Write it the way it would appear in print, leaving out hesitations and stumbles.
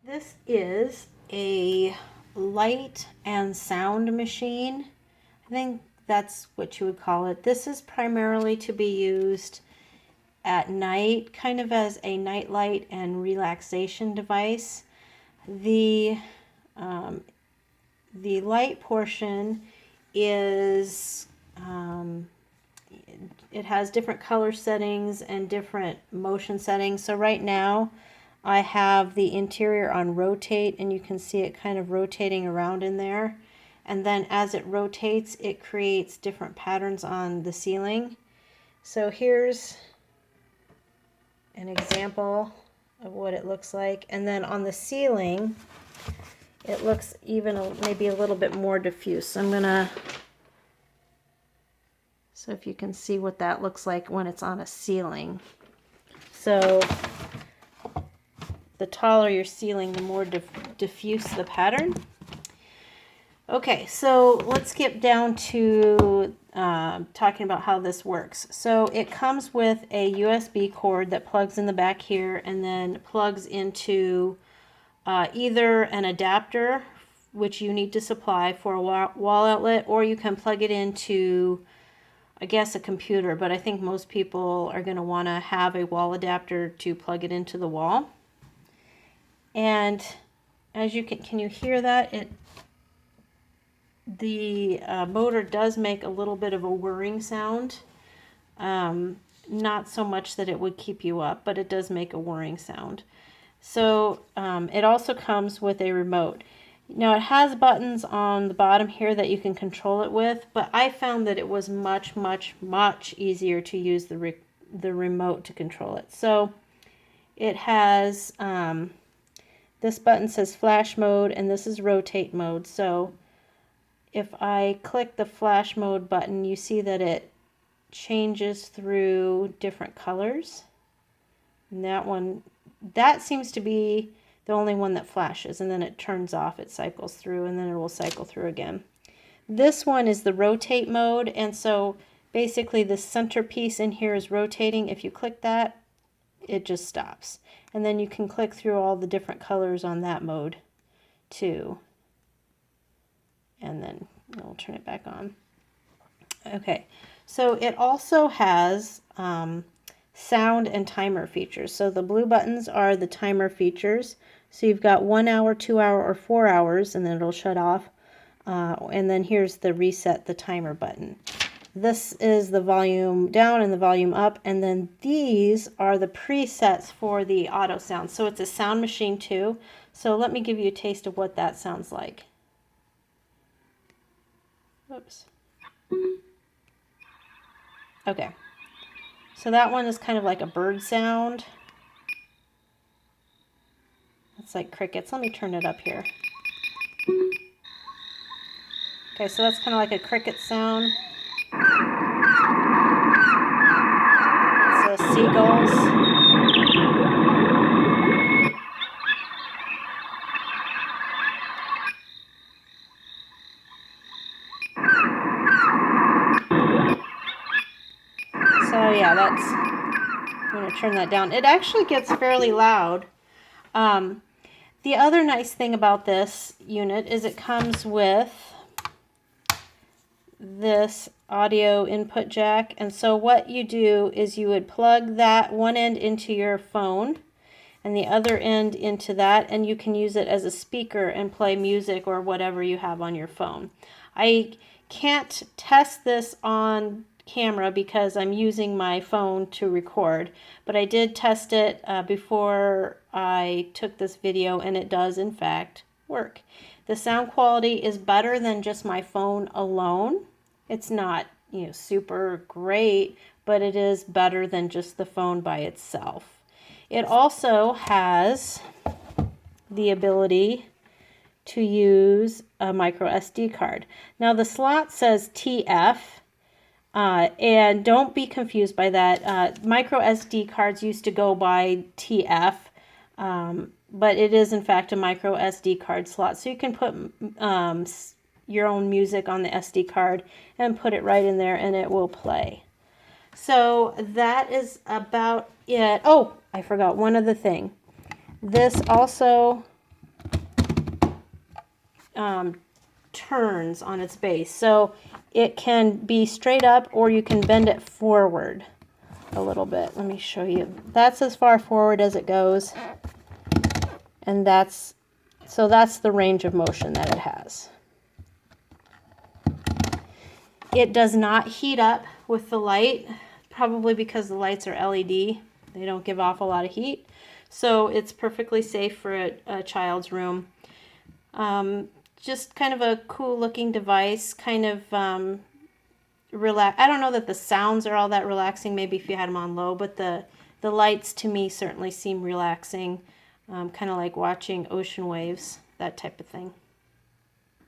This is a light and sound machine. I think that's what you would call it. This is primarily to be used at night, kind of as a night light and relaxation device. The light portion is it has different color settings and different motion settings. So right now I have the interior on rotate, and you can see it kind of rotating around in there. And then as it rotates, it creates different patterns on the ceiling. So here's an example of what it looks like. And then on the ceiling, it looks even maybe a little bit more diffuse. So so if you can see what that looks like when it's on a ceiling. So the taller your ceiling, the more diffuse the pattern. Okay, so let's get down to talking about how this works. So it comes with a USB cord that plugs in the back here and then plugs into either an adapter, which you need to supply for a wall outlet, or you can plug it into, I guess, a computer, but I think most people are going to want to have a wall adapter to plug it into the wall. And as you can you hear that? The motor does make a little bit of a whirring sound. Not so much that it would keep you up, but it does make a whirring sound. So it also comes with a remote. Now it has buttons on the bottom here that you can control it with, but I found that it was much, much, much easier to use the remote to control it. So it has, this button says flash mode, and this is rotate mode. So if I click the flash mode button, you see that it changes through different colors. And that seems to be the only one that flashes, and then it turns off, it cycles through, and then it will cycle through again. This one is the rotate mode, and so basically the centerpiece in here is rotating. If you click that, it just stops. And then you can click through all the different colors on that mode too. And then we'll turn it back on. Okay, so it also has sound and timer features. So the blue buttons are the timer features. So you've got 1 hour, 2 hour, or 4 hours, and then it'll shut off. And then here's the reset the timer button. This is the volume down and the volume up, and then these are the presets for the auto sound. So it's a sound machine too. So let me give you a taste of what that sounds like. Oops. Okay. So that one is kind of like a bird sound. It's like crickets. Let me turn it up here. Okay, so that's kind of like a cricket sound. It's seagulls. So yeah, I'm going to turn that down. It actually gets fairly loud. The other nice thing about this unit is it comes with this audio input jack, and so what you do is you would plug that one end into your phone and the other end into that, and you can use it as a speaker and play music or whatever you have on your phone. I can't test this on camera because I'm using my phone to record, but I did test it before I took this video, and it does in fact work. The sound quality is better than just my phone alone. It's not, super great, but it is better than just the phone by itself. It also has the ability to use a micro SD card. Now the slot says TF, and don't be confused by that. Micro SD cards used to go by TF, but it is in fact a micro SD card slot. So you can put your own music on the SD card and put it right in there, and it will play. So that is about it. Oh, I forgot one other thing. This also turns on its base. So it can be straight up, or you can bend it forward a little bit. Let me show you. That's as far forward as it goes. And that's the range of motion that it has. It does not heat up with the light, probably because the lights are LED. They don't give off a lot of heat. So it's perfectly safe for a child's room. Just kind of a cool looking device, kind of relax. I don't know that the sounds are all that relaxing, maybe if you had them on low, but the lights to me certainly seem relaxing, kind of like watching ocean waves, that type of thing.